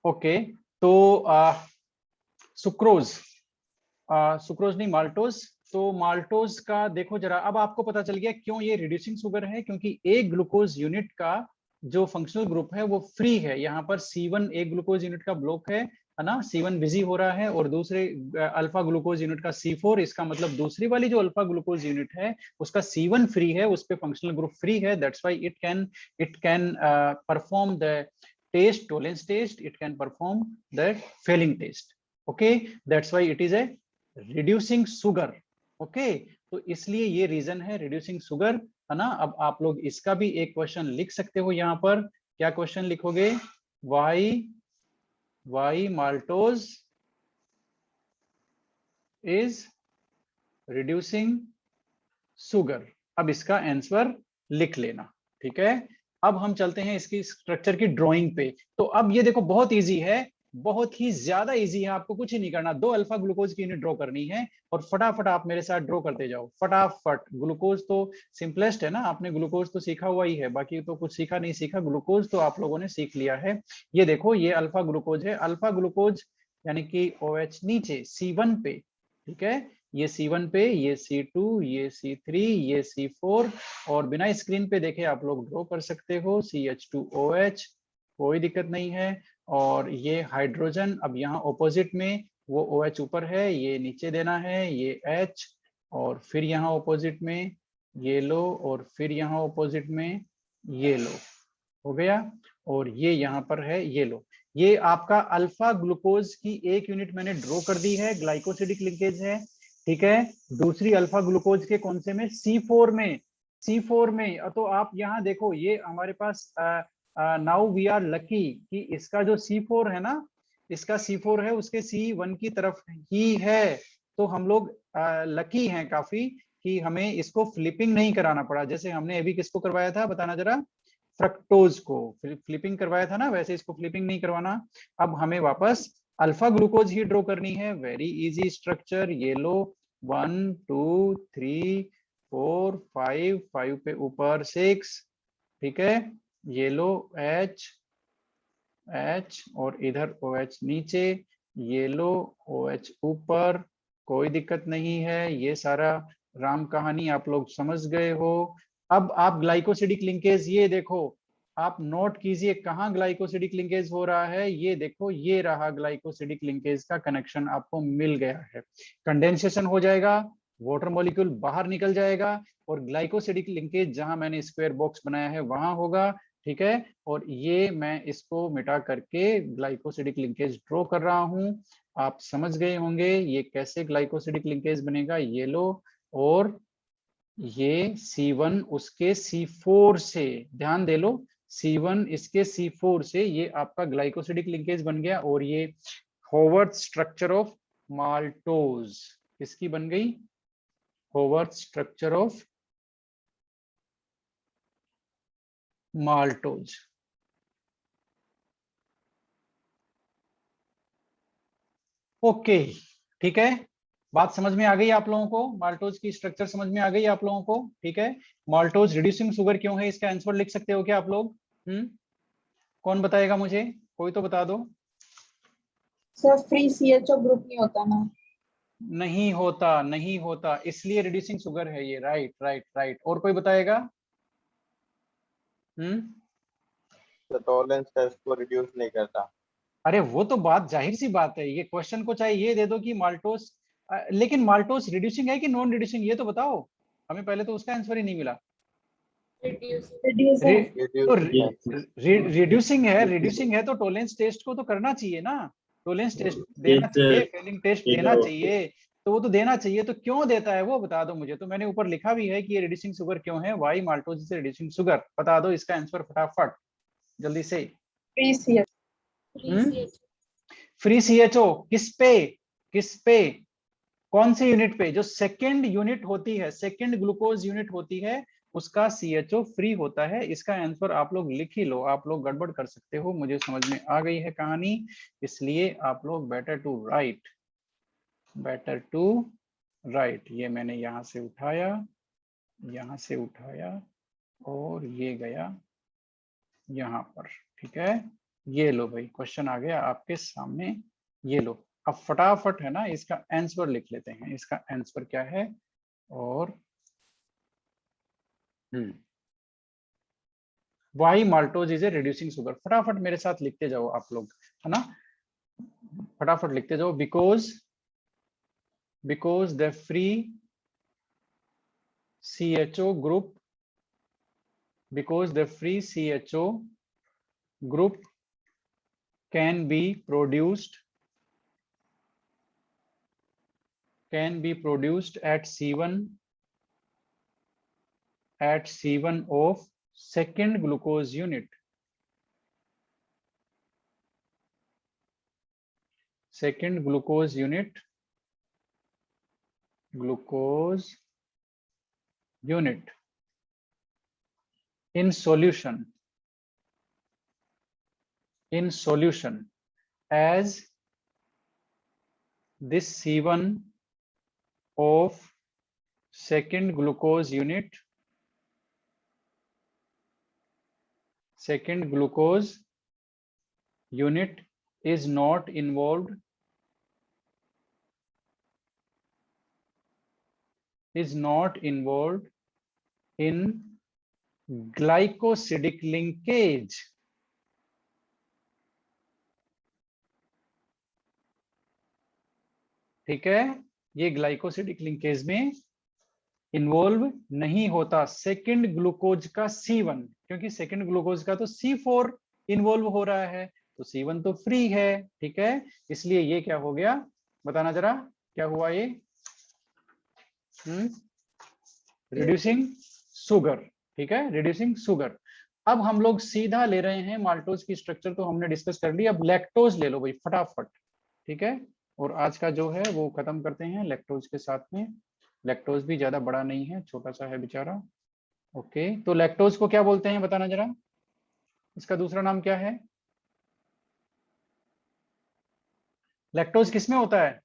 Okay, तो sucrose, sucrose नहीं, maltose. तो माल्टोज का देखो जरा, अब आपको पता चल गया क्यों ये रिड्यूसिंग शुगर है, क्योंकि एक ग्लूकोज यूनिट का जो फंक्शनल ग्रुप है वो फ्री है। यहाँ पर C1 एक ग्लूकोज यूनिट का ब्लॉक है ना, C1 बिजी हो रहा है, और दूसरे अल्फा ग्लूकोज यूनिट का C4, इसका मतलब दूसरी वाली जो अल्फा ग्लूकोज यूनिट है उसका C1 फ्री है, उस पे फंक्शनल ग्रुप फ्री है। That's why it can perform the test, Tollens test, it can perform the Fehling test. Okay, that's why it is a reducing sugar. Okay, तो इसलिए ये reason है रिड्यूसिंग शुगर, है ना। अब आप लोग इसका भी एक क्वेश्चन लिख सकते हो यहाँ पर। क्या क्वेश्चन लिखोगे? Why maltose is reducing sugar. अब इसका आंसर लिख लेना, ठीक है। अब हम चलते हैं इसकी स्ट्रक्चर की ड्राइंग पे। तो अब ये देखो बहुत इजी है, बहुत ही ज्यादा इजी है, आपको कुछ ही नहीं करना। दो अल्फा ग्लूकोज की यूनिट ड्रॉ करनी है और फटाफट आप मेरे साथ ड्रॉ करते जाओ फटाफट। ग्लूकोज तो सिंपलेस्ट है ना, आपने ग्लूकोज तो सीखा हुआ ही है, बाकी तो कुछ सीखा नहीं सीखा, ग्लूकोज तो आप लोगों ने सीख लिया है। ये देखो ये अल्फा ग्लूकोज है, अल्फा ग्लूकोज यानी कि OH नीचे C1 पे, ठीक है। ये C1 पे, ये C2, ये C3, ये C4, और बिना स्क्रीन पे देखे आप लोग ड्रॉ कर सकते हो CH2OH, कोई दिक्कत नहीं है। और ये हाइड्रोजन, अब यहाँ ऑपोजिट में वो OH ऊपर है, ये नीचे देना है, ये H, और फिर यहाँ ऑपोजिट में ये लो, और फिर यहाँ ऑपोजिट में ये लो, हो गया। और ये यहाँ पर है, ये लो। ये आपका अल्फा ग्लूकोज की एक यूनिट मैंने ड्रॉ कर दी है, ग्लाइकोसिडिक लिंकेज है, ठीक है। दूसरी अल्फा ग्लूकोज के कौन से में? C4 में, C4 में। तो आप यहाँ देखो ये हमारे पास नाउ वी आर लकी कि इसका जो C4 है ना, इसका C4 है उसके C1 की तरफ ही है। तो हम लोग लकी हैं काफी कि हमें इसको फ्लिपिंग नहीं कराना पड़ा, जैसे हमने अभी किसको करवाया था बताना जरा, फ्रक्टोज को फ्लिपिंग करवाया था ना, वैसे इसको फ्लिपिंग नहीं करवाना। अब हमें वापस अल्फा ग्लूकोज ही ड्रॉ करनी है, वेरी इजी स्ट्रक्चर। ये लो 1 2 3 4 5, 5 पे ऊपर 6, ठीक है। ये लो H और इधर OH नीचे, ये लो OH ऊपर, कोई दिक्कत नहीं है। ये सारा राम कहानी आप लोग समझ गए हो। अब आप ग्लाइकोसिडिक लिंकेज ये देखो, आप नोट कीजिए कहाँ ग्लाइकोसिडिक लिंकेज हो रहा है। ये देखो ये रहा ग्लाइकोसिडिक लिंकेज का कनेक्शन आपको मिल गया है। कंडेंसेशन हो जाएगा, वाटर मॉलिक्यूल बाहर निकल जाएगा, और ग्लाइकोसिडिक लिंकेज जहां मैंने स्क्वायर बॉक्स बनाया है वहां होगा, ठीक है। और ये मैं इसको मिटा करके ग्लाइकोसिडिक लिंकेज ड्रॉ कर रहा हूं। आप समझ गए होंगे ये कैसे ग्लाइकोसिडिक लिंकेज बनेगा। ये लो, और ये C1 उसके C4 से, ध्यान दे लो, C1 इसके C4 से, ये आपका ग्लाइकोसिडिक लिंकेज बन गया। और ये होवर्थ स्ट्रक्चर ऑफ माल्टोज किसकी बन गई? होवर्थ स्ट्रक्चर ऑफ माल्टोज। ओके, ठीक है। बात समझ में आ गई आप लोगों को? माल्टोज की स्ट्रक्चर समझ में आ गई आप लोगों को? ठीक है। माल्टोज रिड्यूसिंग शुगर क्यों है, इसका आंसर लिख सकते हो क्या आप लोग? कौन बताएगा मुझे? कोई तो बता दो। सर फ्री CHO ग्रुप नहीं होता ना। नहीं होता, नहीं होता, इसलिए रिड्यूसिंग शुगर है ये। Right right right. और कोई बताएगा? टॉलरेंस टेस्ट को रिड्यूस नहीं करता। अरे वो तो बात जाहिर सी बात है, ये क्वेश्चन को चाहे ये दे दो कि माल्टोस, लेकिन माल्टोस रिड्यूसिंग है कि नॉन रिड्यूसिंग, ये तो बताओ हमें। पहले तो उसका आंसर ही नहीं मिला। रिड्यूस है। तो रिड्यूसिंग है, रिड्यूसिंग है तो टोलेंस टेस्ट को तो करना चाहिए ना, टोलेंस टेस्ट देना चाहिए, फेलिंग टेस्ट देना चाहिए। तो वो तो देना चाहिए, तो क्यों देता है वो बता दो मुझे। तो मैंने ऊपर लिखा भी है कि ये रिड्यूसिंग शुगर क्यों है, वाई माल्टोज से रिड्यूसिंग शुगर, बता दो इसका आंसर फटाफट जल्दी से। Free CHO। फ्री CHO किस पे? किस पे? कौन से यूनिट पे? जो सेकंड यूनिट होती है, सेकंड ग्लूकोज यूनिट होती है, उसका CHO फ्री होता है। इसका आंसर आप लोग लिख ही लो, आप लोग गड़बड़ कर सकते हो, मुझे समझ में आ गई है कहानी, इसलिए आप लोग better to write, better to write. ये मैंने यहां से उठाया, यहां से उठाया, और ये गया यहाँ पर, ठीक है। ये लो भाई, क्वेश्चन आ गया आपके सामने, ये लो। अब फटाफट है ना इसका आंसर लिख लेते हैं। इसका आंसर क्या है? और why maltose is a reducing sugar. फटाफट मेरे साथ लिखते जाओ आप लोग, है ना, फटाफट लिखते जाओ। Because the free CHO group, because the free CHO group can be produced at C1 of second glucose unit. Second glucose unit in solution as this C1 of second glucose unit is not involved in glycosidic linkage. ठीक है, ये glycosidic linkage में involve नहीं होता second glucose का C1, क्योंकि second glucose का तो C4 इन्वॉल्व हो रहा है, तो C1 तो फ्री है। ठीक है, इसलिए ये क्या हो गया, बताना जरा क्या हुआ ये? Reducing sugar. ठीक है, रिड्यूसिंग शुगर। अब हम लोग सीधा ले रहे हैं माल्टोज की स्ट्रक्चर, तो हमने डिस्कस कर लिया। अब लैक्टोज ले लो भाई फटाफट। ठीक है, और आज का जो है वो खत्म करते हैं लैक्टोज के साथ में। लैक्टोज भी ज्यादा बड़ा नहीं है, छोटा सा है बेचारा। ओके, तो लैक्टोज को क्या बोलते हैं बताना जरा, इसका दूसरा नाम क्या है? लैक्टोज किसमें होता है?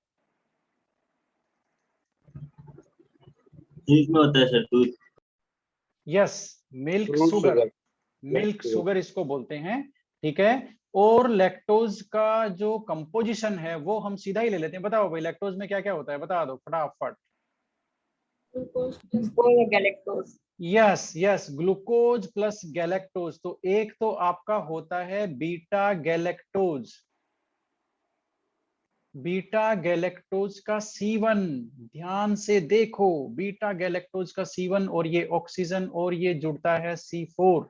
दूध में होता है सर, दूध। Yes, milk Fruit sugar. sugar. Milk sugar. Sugar इसको बोलते हैं। ठीक है, और लैक्टोज का जो कंपोजिशन है वो हम सीधा ही ले लेते हैं। बताओ भाई, लैक्टोज में क्या क्या होता है, बता दो फटाफट। Glucose plus galactose. Yes, glucose plus galactose. तो एक तो आपका होता है बीटा गैलेक्टोज। बीटा गैलेक्टोज का C1, ध्यान से देखो, बीटा गैलेक्टोज का C1, और ये ऑक्सीजन और ये जुड़ता है C4।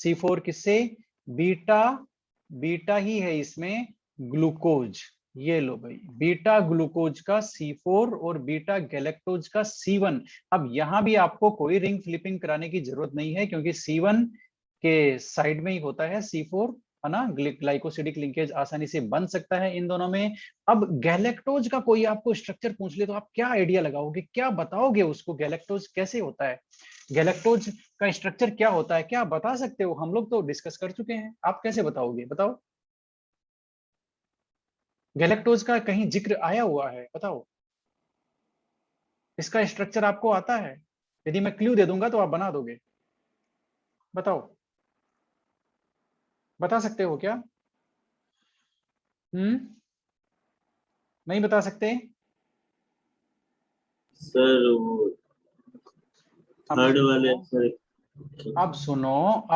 C4 किससे? बीटा ही है इसमें ग्लूकोज। ये लो भाई, बीटा ग्लूकोज का C4 और बीटा गैलेक्टोज का C1। अब यहां भी आपको कोई रिंग फ्लिपिंग कराने की जरूरत नहीं है, क्योंकि C1 के साइड में ही होता है C4, है ना। ग्लाइकोसिडिक लिंकेज आसानी से बन सकता है इन दोनों में। अब गैलेक्टोज का कोई आपको स्ट्रक्चर पूछ ले तो आप क्या आइडिया लगाओगे, क्या बताओगे उसको, गैलेक्टोज कैसे होता है, गैलेक्टोज का स्ट्रक्चर क्या होता है, क्या बता सकते हो? हम लोग तो डिस्कस कर चुके हैं, आप कैसे बताओगे, बताओ। गैलेक्टोज का कहीं जिक्र आया हुआ है, बताओ। इसका स्ट्रक्चर आपको आता है? यदि मैं क्लू दे दूंगा तो आप बना दोगे, बताओ, बता सकते हो क्या? नहीं बता सकते? सर वो थर्ड वाले सर। अब सुनो,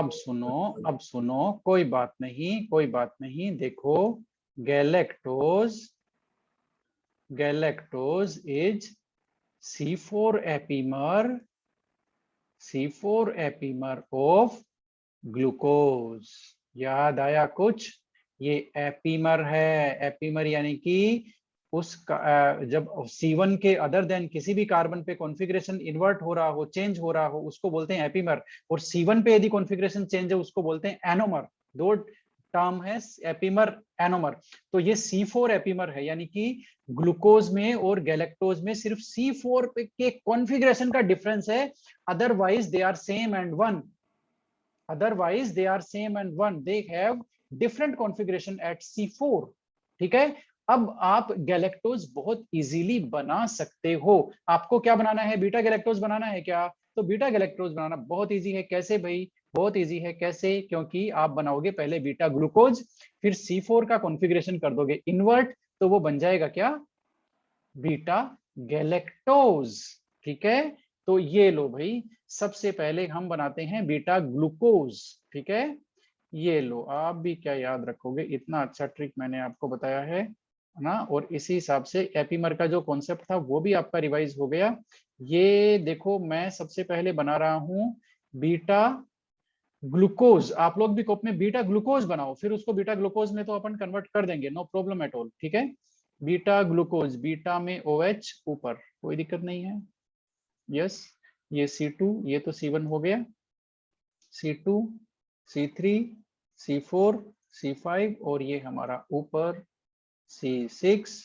कोई बात नहीं। देखो, galactose is C4 epimer of glucose. याद आया कुछ? ये एपीमर है। एपीमर यानी कि उसका जब C1 के अदर देन किसी भी कार्बन पे कॉन्फ़िगरेशन इन्वर्ट हो रहा हो, चेंज हो रहा हो, उसको बोलते हैं एपीमर। और C1 पे यदि कॉन्फ़िगरेशन चेंज है उसको बोलते हैं एनोमर। दो टर्म है, एपीमर, एनोमर। तो ये C4 एपीमर है, यानी कि ग्लूकोज में और गैलेक्टोज में सिर्फ C4 के कॉन्फ़िगरेशन का डिफरेंस है, otherwise they are same and one. They have different configuration at C4। ठीक है, अब आप गैलेक्टोज बहुत इजीली बना सकते हो। आपको क्या बनाना है? बीटा गैलेक्टोज बनाना है क्या? तो बीटा गैलेक्टोज बनाना बहुत इजी है। कैसे भाई? बहुत इजी है। कैसे? क्योंकि आप बनाओगे पहले बीटा ग्लूकोज, फिर C4 का कॉन्फ़िगरेशन कर दोगे इन्वर्ट, तो वो बन जाएगा क्या? Beta galactose. ठीक है, तो ये लो भाई, सबसे पहले हम बनाते हैं बीटा ग्लूकोज। ठीक है, ये लो, आप भी क्या याद रखोगे, इतना अच्छा ट्रिक मैंने आपको बताया है ना। और इसी हिसाब से एपीमर का जो कॉन्सेप्ट था वो भी आपका रिवाइज हो गया। ये देखो, मैं सबसे पहले बना रहा हूं बीटा ग्लूकोज, आप लोग भी कॉप में बीटा ग्लूकोज बनाओ, फिर उसको बीटा ग्लूकोज में तो अपन कन्वर्ट कर देंगे, नो प्रॉब्लम एट ऑल। ठीक है, बीटा ग्लूकोज, बीटा में OH ऊपर, कोई दिक्कत नहीं है। यस, ये C2, ये तो C1 हो गया, C2, C3, C4, C5 और ये हमारा ऊपर C6।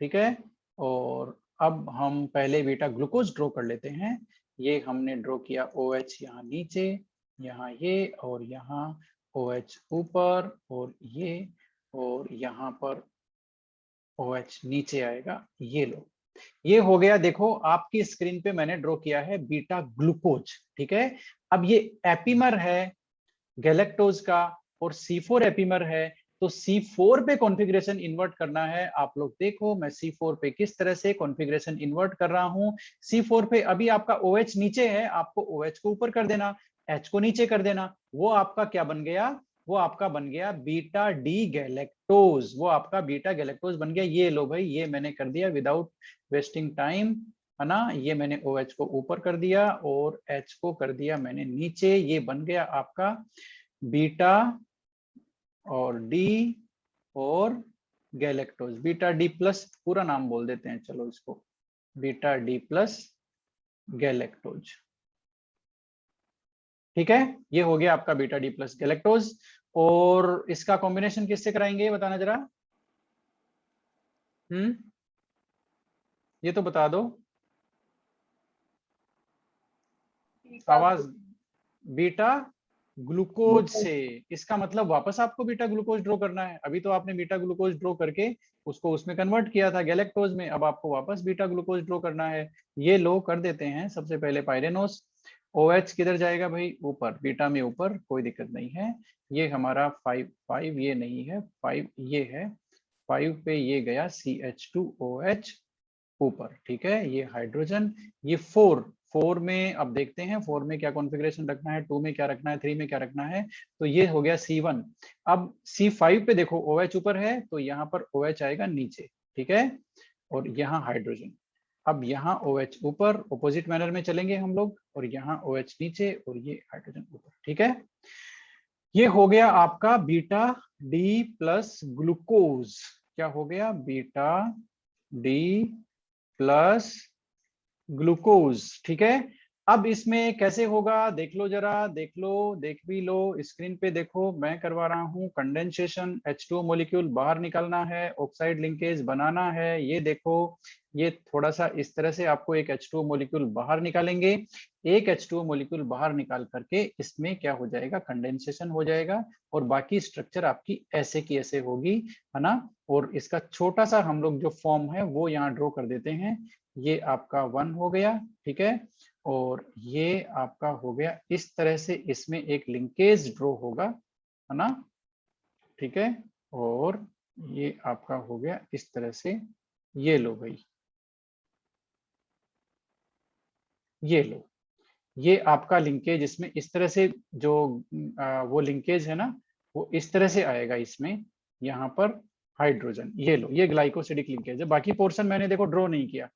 ठीक है, और अब हम पहले बीटा ग्लूकोज ड्रॉ कर लेते हैं। ये हमने ड्रॉ किया OH यहाँ नीचे, यहाँ ये, और यहाँ OH ऊपर, और यहाँ पर OH नीचे आएगा। ये लो, ये हो गया। देखो आपकी स्क्रीन पे मैंने ड्रॉ किया है बीटा ग्लूकोज। ठीक है, अब ये एपीमर है गैलेक्टोज का, और C4 एपीमर है, तो C4 पे कॉन्फ़िगरेशन इन्वर्ट करना है। आप लोग देखो मैं C4 पे किस तरह से कॉन्फ़िगरेशन इन्वर्ट कर रहा हूं। C4 पे अभी आपका OH नीचे है, आपको OH को ऊपर कर देना, H को नीचे कर देना। वो आपका क्या बन गया? वो आपका बन गया बीटा डी गैलेक्टोज, वो आपका बीटा गैलेक्टोज बन गया। ये लो भाई, ये मैंने कर दिया विदाउट वेस्टिंग टाइम, है ना। ये मैंने OH को ऊपर कर दिया और H को कर दिया मैंने नीचे। ये बन गया आपका बीटा और डी और गैलेक्टोज, बीटा डी प्लस, पूरा नाम बोल देते हैं चलो इसको, बीटा डी प्लस गैलेक्टोज। ठीक है, ये हो गया आपका बीटा डी प्लस गैलेक्टोज। और इसका कॉम्बिनेशन किससे कराएंगे बताना जरा। ये तो बता दो, आवाज। बीटा ग्लूकोज से, इसका मतलब वापस आपको बीटा ग्लूकोज ड्रॉ करना है। अभी तो आपने बीटा ग्लूकोज ड्रॉ करके उसको उसमें कन्वर्ट किया था गैलेक्टोज में, अब आपको वापस बीटा ग्लूकोज ड्रॉ करना है। ये लो कर देते हैं सबसे पहले पायरेनोस। OH किधर जाएगा भाई? ऊपर, बीटा में ऊपर, कोई दिक्कत नहीं है। ये हमारा 5 ये नहीं है, 5 ये है, 5 पे ये गया CH2OH ऊपर। ठीक है, ये हाइड्रोजन। ये 4 में अब देखते हैं 4 में क्या कॉन्फ़िगरेशन रखना है, 2 में क्या रखना है, 3 में क्या रखना है। तो ये हो गया C1। अब C5 पे देखो OH ऊपर है, तो यहाँ पर OH आएगा नीचे। ठीक है, और यहाँ हाइड्रोजन। अब यहाँ OH ऊपर, ऑपोजिट मैनर में चलेंगे हम लोग, और यहाँ OH नीचे और ये हाइड्रोजन ऊपर। ठीक है, ये हो गया आपका बीटा डी प्लस ग्लूकोज। क्या हो गया? Beta D plus glucose. ठीक है, अब इसमें कैसे होगा देख लो जरा, देख लो, देख भी लो, स्क्रीन पे देखो, मैं करवा रहा हूँ कंडेंसेशन। H2O मॉलिक्यूल बाहर निकालना है, ऑक्साइड लिंकेज बनाना है। ये देखो, ये थोड़ा सा इस तरह से आपको एक H2O मॉलिक्यूल बाहर निकालेंगे। एक H2O मॉलिक्यूल बाहर निकाल करके इसमें क्या हो जाएगा? कंडेंसेशन हो जाएगा, और बाकी स्ट्रक्चर आपकी ऐसे की ऐसे होगी, है ना। और इसका छोटा सा हम लोग जो फॉर्म है वो यहाँ ड्रॉ कर देते हैं। ये आपका 1 हो गया। ठीक है, और ये आपका हो गया इस तरह से, इसमें एक लिंकेज ड्रॉ होगा, है ना। ठीक है, और ये आपका हो गया इस तरह से। ये लो भाई, ये लो, ये आपका लिंकेज इसमें इस तरह से, जो वो लिंकेज है ना, वो इस तरह से आएगा इसमें। यहाँ पर हाइड्रोजन, ये लो, ये ग्लाइकोसिडिक लिंकेज है। बाकी पोर्शन मैंने देखो ड्रॉ नहीं किया,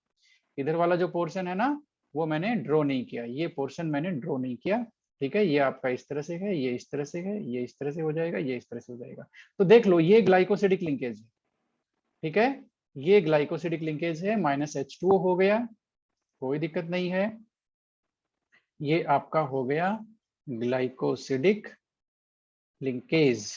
इधर वाला जो पोर्शन है ना वो मैंने ड्रॉ नहीं किया, ये पोर्शन मैंने ड्रॉ नहीं किया। ठीक है, ये आपका इस तरह से है, ये इस तरह से है, ये इस तरह से हो जाएगा, ये इस तरह से हो जाएगा। तो देख लो, ये ग्लाइकोसिडिक लिंकेज है। ठीक है, ये ग्लाइकोसिडिक लिंकेज है, -H2O हो गया, कोई दिक्कत नहीं है। ये आपका हो गया ग्लाइकोसिडिक लिंकेज।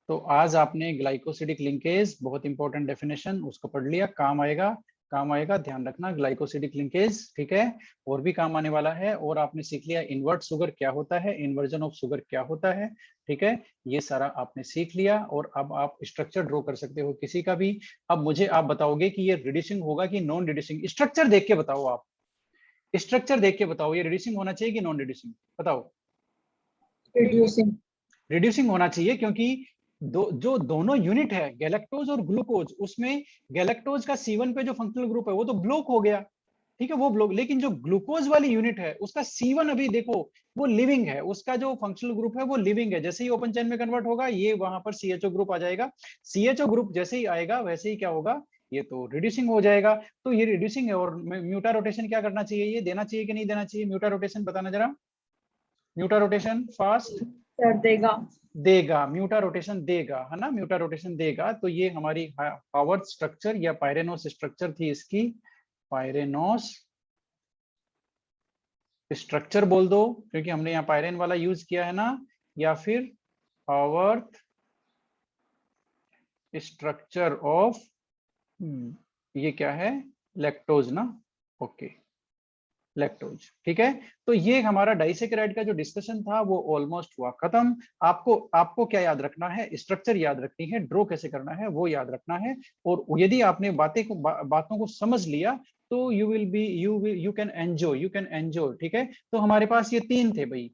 तो आज आपने ग्लाइकोसिडिक लिंकेज, बहुत इंपॉर्टेंट डेफिनेशन, उसको पढ़ लिया, काम आएगा, काम आएगा, ध्यान रखना ग्लाइकोसिडिक लिंकेज। ठीक है, और भी काम आने वाला है। और आपने सीख लिया इन्वर्ट शुगर क्या होता है, इन्वर्जन ऑफ शुगर क्या होता है। ठीक है, ये सारा आपने सीख लिया, और अब आप स्ट्रक्चर ड्रॉ कर सकते हो किसी का भी। अब मुझे आप बताओगे कि ये रिड्यूसिंग होगा कि नॉन रिड्यूसिंग, स्ट्रक्चर देख के बताओ। आप स्ट्रक्चर देख के बताओ, ये रिड्यूसिंग होना चाहिए कि नॉन रिड्यूसिंग, बताओ। रिड्यूसिंग होना चाहिए, क्योंकि जो दोनों यूनिट है गैलेक्टोज और ग्लूकोज, उसमें गैलेक्टोज का C1 पे जो फंक्शनल ग्रुप है वो तो ब्लॉक हो गया, ठीक है, वो ब्लॉक, लेकिन जो ग्लूकोज वाली यूनिट है उसका C1 अभी देखो वो लिविंग है, उसका जो फंक्शनल ग्रुप है वो लिविंग है। जैसे ही ओपन चेन में कन्वर्ट होगा ये वहां पर CHO ग्रुप आ जाएगा, CHO ग्रुप जैसे ही आएगा वैसे ही क्या होगा, ये तो रिड्यूसिंग हो जाएगा। तो ये रिड्यूसिंग है। और म्यूटा रोटेशन क्या करना चाहिए, ये देना चाहिए कि नहीं देना चाहिए, म्यूटा रोटेशन बताना जरा, म्यूटा रोटेशन फास्ट सर देगा। देगा, म्यूटा रोटेशन देगा, है ना, म्यूटा रोटेशन देगा। तो ये हमारी हावर्थ स्ट्रक्चर या पायरेनोस स्ट्रक्चर थी इसकी, पायरेनोस स्ट्रक्चर बोल दो क्योंकि हमने यहाँ पायरेन वाला यूज किया है ना, या फिर हावर्थ स्ट्रक्चर ऑफ, ये क्या है, लैक्टोज ना, ओके, लैक्टोज, ठीक है। तो ये हमारा डाइसेकेराइड का जो डिस्कशन था वो ऑलमोस्ट हुआ खत्म। आपको क्या याद रखना है, स्ट्रक्चर याद रखनी है, ड्रॉ कैसे करना है वो याद रखना है। और यदि आपने बातों को समझ लिया तो यू कैन एंजॉय, ठीक है। तो हमारे पास ये तीन थे भाई,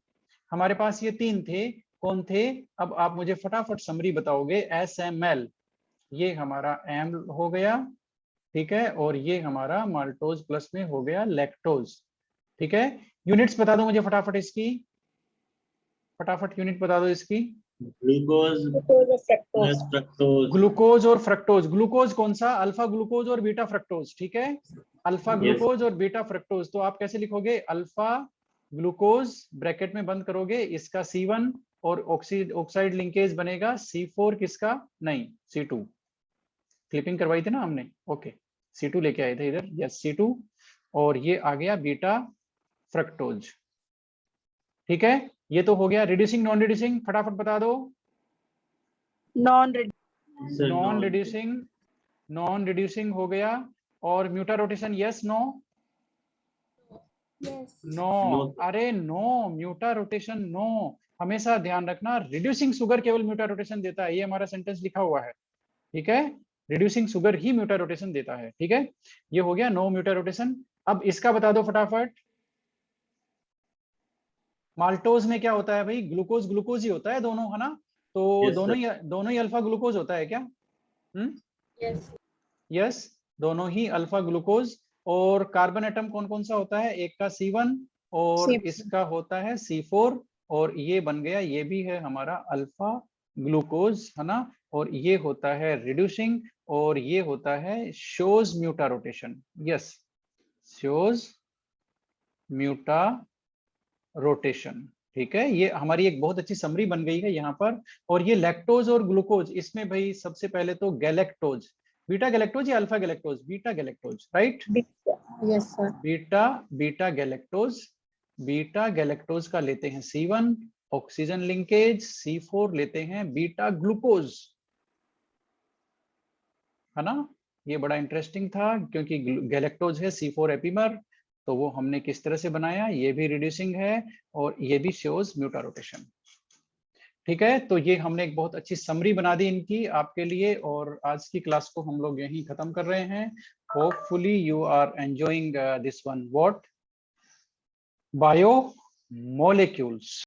हमारे पास ये तीन थे, कौन थे, अब आप मुझे फटाफट समरी बताओगे। SML, ये हमारा एम हो गया, ठीक है, और ये हमारा माल्टोज प्लस में हो गया लैक्टोज, ठीक है। यूनिट्स बता दो मुझे फटाफट इसकी, फटाफट यूनिट बता दो इसकी। Glucose plus fructose. ग्लूकोज और फ्रक्टोज, ग्लूकोज कौन सा, अल्फा ग्लूकोज और बीटा फ्रक्टोज, ठीक है, अल्फा ग्लूकोज और बीटा फ्रक्टोज। तो आप कैसे लिखोगे, अल्फा ग्लूकोज ब्रैकेट में बंद करोगे, इसका C1 और ऑक्साइड लिंकेज बनेगा C4, किसका, नहीं C2, क्लिपिंग करवाई थी ना हमने, ओके, C2 लेके आए थे इधर, यस C2, और ये आ गया बीटा फ्रक्टोज, ठीक है। ये तो हो गया रिड्यूसिंग, नॉन रिड्यूसिंग फटाफट बता दो। नॉन रिड्यूसिंग हो गया, और म्यूटा रोटेशन यस नो, नो, अरे नो, म्यूटा रोटेशन नो, हमेशा ध्यान रखना, रिड्यूसिंग शुगर केवल म्यूटा रोटेशन देता है, ये हमारा सेंटेंस लिखा हुआ है, ठीक है, रिड्यूसिंग शुगर ही म्यूटा रोटेशन देता है, ठीक है। ये हो गया नो म्यूटा रोटेशन। अब इसका बता दो फटाफट, माल्टोज में क्या होता है भाई, ग्लूकोज ग्लूकोज ही होता है दोनों, है ना, तो Yes, दोनों ही अल्फा ग्लूकोज होता है क्या, यस, दोनों ही अल्फा ग्लूकोज। और कार्बन एटम कौन कौन सा होता है, एक का C1 और इसका होता है C4, और ये बन गया, ये भी है हमारा अल्फा ग्लूकोज, है ना, और ये होता है रिड्यूसिंग, और ये होता है shows mutarotation, yes, shows mutarotation, ठीक है। ये हमारी एक बहुत अच्छी समरी बन गई है यहाँ पर। और ये लैक्टोज और ग्लूकोज, इसमें भाई सबसे पहले तो गैलेक्टोज, बीटा गैलेक्टोज या alpha galactose, beta galactose, right, yes sir, beta galactose, beta galactose का लेते हैं C1 ऑक्सीजन लिंकेज, C4 लेते हैं बीटा ग्लूकोज, है ना। ये बड़ा इंटरेस्टिंग था क्योंकि गैलेक्टोज है C4 एपीमर, तो वो हमने किस तरह से बनाया, ये भी रिड्यूसिंग है और ये भी शोज म्यूटा रोटेशन, ठीक है। तो ये हमने एक बहुत अच्छी समरी बना दी इनकी आपके लिए, और आज की क्लास को हम लोग यहीं खत्म कर रहे हैं। Hopefully you are enjoying this one, what, bio molecules.